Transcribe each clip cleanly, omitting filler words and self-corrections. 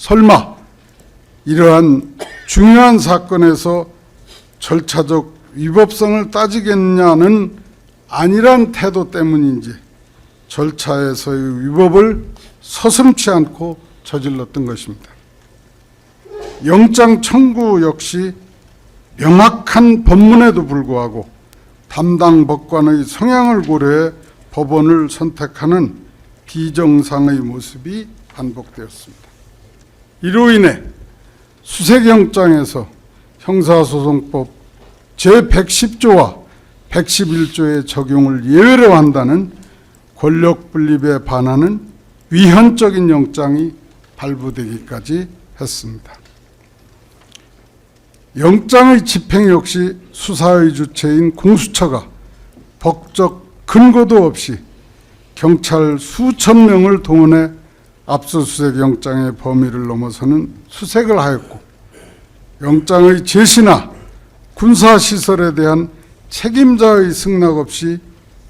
설마 이러한 중요한 사건에서 절차적 위법성을 따지겠냐는 아니란 태도 때문인지 절차에서의 위법을 서슴지 않고 저질렀던 것입니다. 영장 청구 역시 명확한 법문에도 불구하고 담당 법관의 성향을 고려해 법원을 선택하는 비정상의 모습이 반복되었습니다. 이로 인해 수색영장에서 형사소송법 제110조와 111조의 적용을 예외로 한다는 권력분립에 반하는 위헌적인 영장이 발부되기까지 했습니다. 영장의 집행 역시 수사의 주체인 공수처가 법적 근거도 없이 경찰 수천 명을 동원해 압수수색 영장의 범위를 넘어서는 수색을 하였고, 영장의 제시나 군사시설에 대한 책임자의 승낙 없이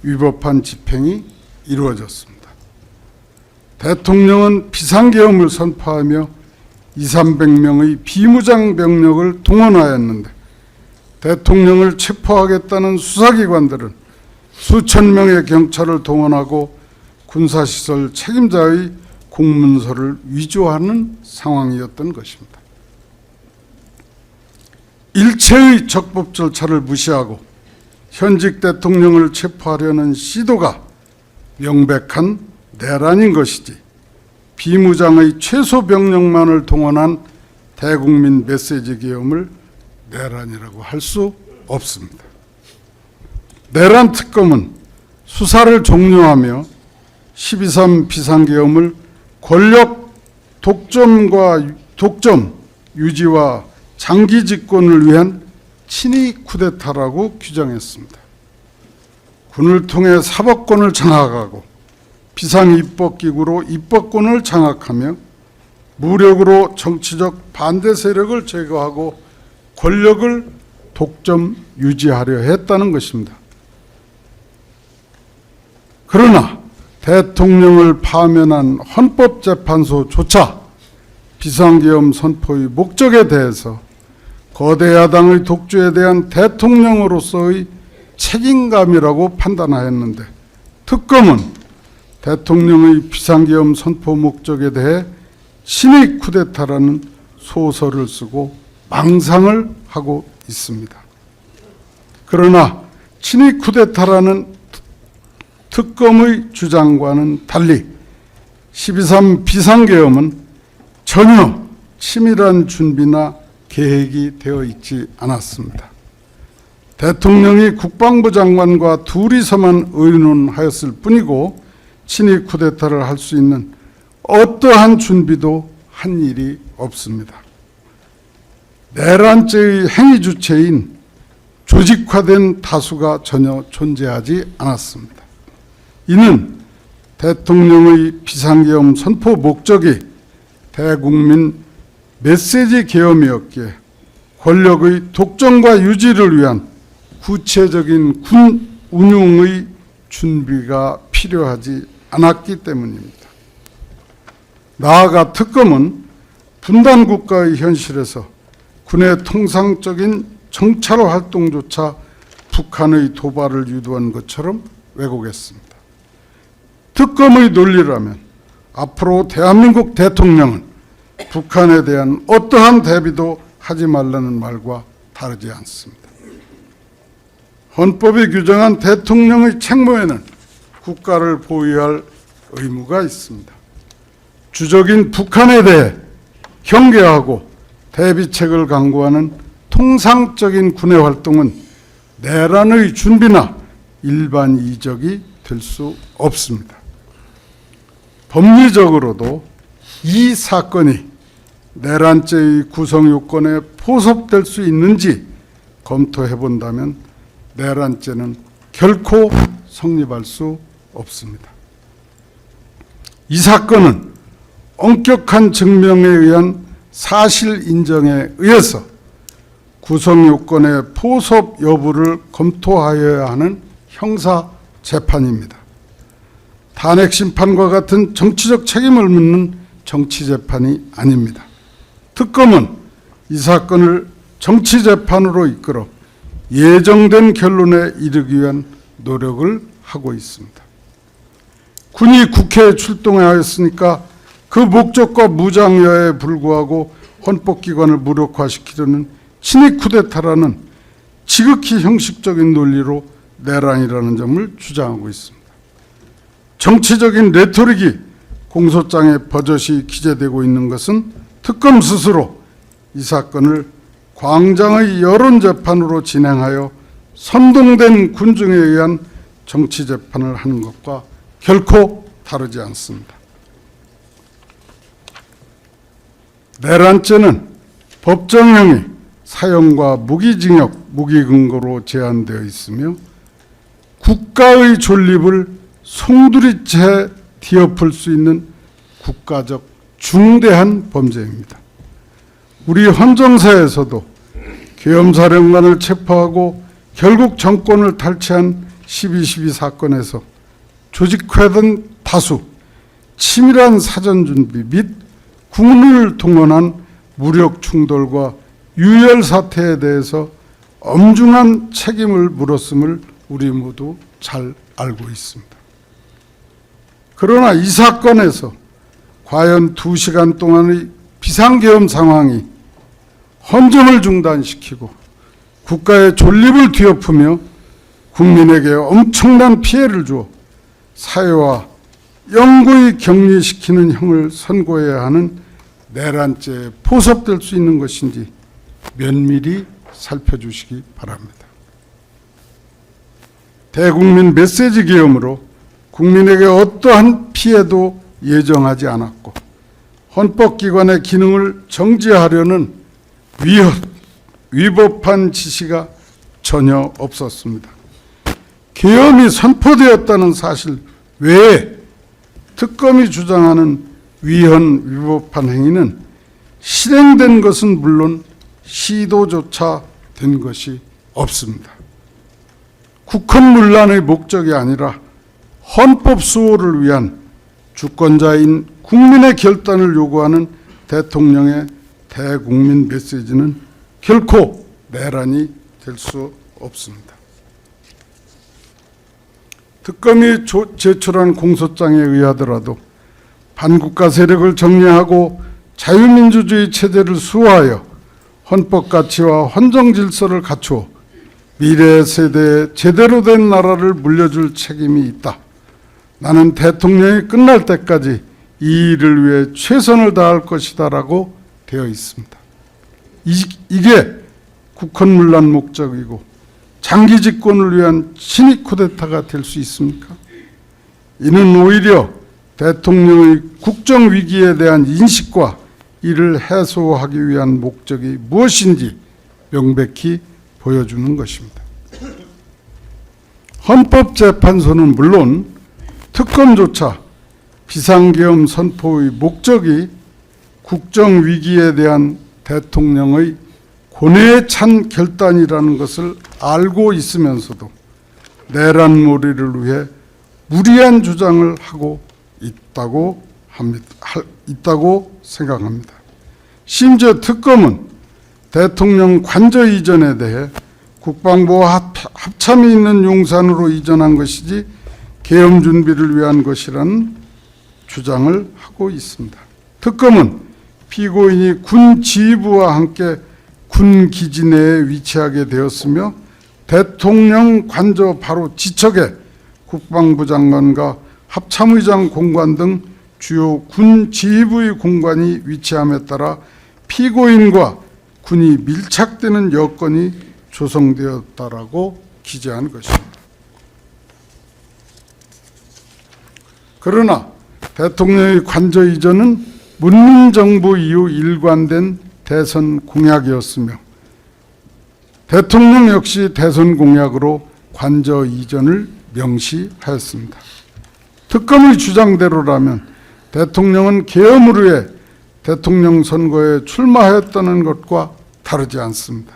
위법한 집행이 이루어졌습니다. 대통령은 비상계엄을 선포하며 200~300명의 비무장 병력을 동원하였는데, 대통령을 체포하겠다는 수사기관들은 수천 명의 경찰을 동원하고 군사시설 책임자의 공문서를 위조하는 상황이었던 것입니다. 일체의 적법 절차를 무시하고 현직 대통령을 체포하려는 시도가 명백한 내란인 것이지, 비무장의 최소 병력만을 동원한 대국민 메시지 계엄을 내란이라고 할 수 없습니다. 내란 특검은 수사를 종료하며 12.3 비상계엄을 권력 독점 유지와 장기 집권을 위한 친위 쿠데타라고 규정했습니다. 군을 통해 사법권을 장악하고 비상입법기구로 입법권을 장악하며 무력으로 정치적 반대 세력을 제거하고 권력을 독점 유지하려 했다는 것입니다. 그러나 대통령을 파면한 헌법재판소조차 비상계엄 선포의 목적에 대해서 거대 야당의 독주에 대한 대통령으로서의 책임감이라고 판단하였는데, 특검은 대통령의 비상계엄 선포 목적에 대해 친위 쿠데타라는 소설을 쓰고 망상을 하고 있습니다. 그러나 친위 쿠데타라는 특검의 주장과는 달리 12.3 비상계엄은 전혀 치밀한 준비나 계획이 되어 있지 않았습니다. 대통령이 국방부 장관과 둘이서만 의논하였을 뿐이고 친위 쿠데타를 할 수 있는 어떠한 준비도 한 일이 없습니다. 내란죄의 행위 주체인 조직화된 다수가 전혀 존재하지 않았습니다. 이는 대통령의 비상계엄 선포 목적이 대국민 메시지 계엄이었기에 권력의 독점과 유지를 위한 구체적인 군 운용의 준비가 필요하지 않았기 때문입니다. 나아가 특검은 분단 국가의 현실에서 군의 통상적인 정찰 활동조차 북한의 도발을 유도한 것처럼 왜곡했습니다. 특검의 논리라면 앞으로 대한민국 대통령은 북한에 대한 어떠한 대비도 하지 말라는 말과 다르지 않습니다. 헌법이 규정한 대통령의 책무에는 국가를 보위할 의무가 있습니다. 주적인 북한에 대해 경계하고 대비책을 강구하는 통상적인 군의 활동은 내란의 준비나 일반 이적이 될 수 없습니다. 법리적으로도 이 사건이 내란죄의 구성 요건에 포섭될 수 있는지 검토해 본다면 내란죄는 결코 성립할 수 없습니다. 이 사건은 엄격한 증명에 의한 사실 인정에 의해서 구성 요건의 포섭 여부를 검토하여야 하는 형사 재판입니다. 탄핵 심판과 같은 정치적 책임을 묻는 정치재판이 아닙니다. 특검은 이 사건을 정치재판으로 이끌어 예정된 결론에 이르기 위한 노력을 하고 있습니다. 군이 국회에 출동하였으니까 그 목적과 무장여에 불구하고 헌법기관을 무력화시키려는 친위 쿠데타라는 지극히 형식적인 논리로 내란이라는 점을 주장하고 있습니다. 정치적인 레토릭이 공소장에 버젓이 기재되고 있는 것은 특검 스스로 이 사건을 광장의 여론재판으로 진행하여 선동된 군중에 의한 정치재판을 하는 것과 결코 다르지 않습니다. 내란죄는 법정형이 사형과 무기징역, 무기근거로 제한되어 있으며 국가의 존립을 송두리째 뒤엎을 수 있는 국가적 중대한 범죄입니다. 우리 헌정사에서도 계엄사령관을 체포하고 결국 정권을 탈취한 12.12 사건에서 조직회된 다수, 치밀한 사전준비 및 군을 동원한 무력 충돌과 유혈 사태에 대해서 엄중한 책임을 물었음을 우리 모두 잘 알고 있습니다. 그러나 이 사건에서 과연 2시간 동안의 비상계엄 상황이 헌정을 중단시키고 국가의 존립을 뒤엎으며 국민에게 엄청난 피해를 주어 사회와 영구히 격리시키는 형을 선고해야 하는 내란죄에 포섭될 수 있는 것인지 면밀히 살펴주시기 바랍니다. 대국민 메시지 계엄으로 국민에게 어떠한 피해도 예정하지 않았고 헌법기관의 기능을 정지하려는 위법한 지시가 전혀 없었습니다. 계엄이 선포되었다는 사실 외에 특검이 주장하는 위헌위법한 행위는 실행된 것은 물론 시도조차 된 것이 없습니다. 국헌문란의 목적이 아니라 헌법 수호를 위한 주권자인 국민의 결단을 요구하는 대통령의 대국민 메시지는 결코 내란이 될 수 없습니다. 특검이 제출한 공소장에 의하더라도 반국가 세력을 정리하고 자유민주주의 체제를 수호하여 헌법 가치와 헌정 질서를 갖추어 미래 세대에 제대로 된 나라를 물려줄 책임이 있다. 나는 대통령이 끝날 때까지 이 일을 위해 최선을 다할 것이다 라고 되어 있습니다. 이게 국헌문란 목적이고 장기 집권을 위한 친위 쿠데타가 될 수 있습니까? 이는 오히려 대통령의 국정위기에 대한 인식과 이를 해소하기 위한 목적이 무엇인지 명백히 보여주는 것입니다. 헌법재판소는 물론 특검조차 비상계엄 선포의 목적이 국정위기에 대한 대통령의 고뇌에 찬 결단이라는 것을 알고 있으면서도 내란몰이를 위해 무리한 주장을 하고 있다고 생각합니다. 심지어 특검은 대통령 관저 이전에 대해 국방부와 합참이 있는 용산으로 이전한 것이지 계엄 준비를 위한 것이라는 주장을 하고 있습니다. 특검은 피고인이 군 지휘부와 함께 군 기지 내에 위치하게 되었으며 대통령 관저 바로 지척에 국방부 장관과 합참의장 공관 등 주요 군 지휘부의 공관이 위치함에 따라 피고인과 군이 밀착되는 여건이 조성되었다라고 기재한 것입니다. 그러나 대통령의 관저 이전은 문민정부 이후 일관된 대선 공약이었으며 대통령 역시 대선 공약으로 관저 이전을 명시하였습니다. 특검의 주장대로라면 대통령은 계엄을 위해 대통령 선거에 출마하였다는 것과 다르지 않습니다.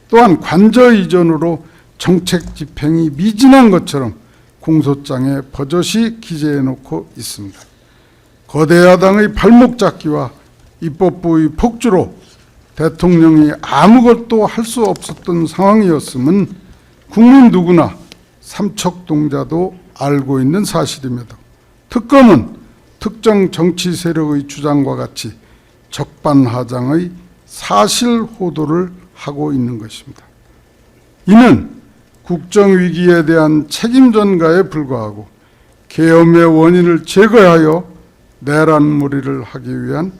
또한 관저 이전으로 정책 집행이 미진한 것처럼 공소장에 버젓이 기재해 놓고 있습니다. 거대 야당의 발목 잡기와 입법부의 폭주로 대통령이 아무것도 할 수 없었던 상황이었음은 국민 누구나 삼척동자도 알고 있는 사실임에도 특검은 특정 정치 세력의 주장과 같이 적반하장의 사실 호도를 하고 있는 것입니다. 이는 국정위기에 대한 책임 전가에 불과하고 계엄의 원인을 제거하여 내란몰이를 하기 위한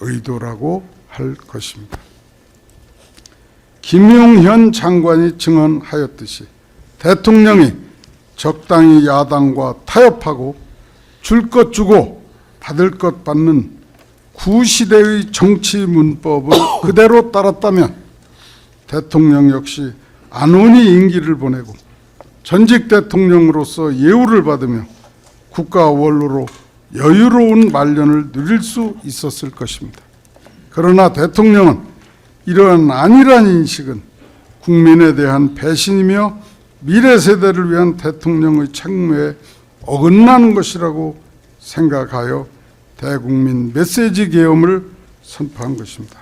의도라고 할 것입니다. 김용현 장관이 증언하였듯이 대통령이 적당히 야당과 타협하고 줄 것 주고 받을 것 받는 구시대의 정치 문법을 그대로 따랐다면 대통령 역시 안온히 임기를 보내고 전직 대통령으로서 예우를 받으며 국가 원로로 여유로운 말년을 누릴 수 있었을 것입니다. 그러나 대통령은 이러한 안일한 인식은 국민에 대한 배신이며 미래 세대를 위한 대통령의 책무에 어긋나는 것이라고 생각하여 대국민 메시지 계엄을 선포한 것입니다.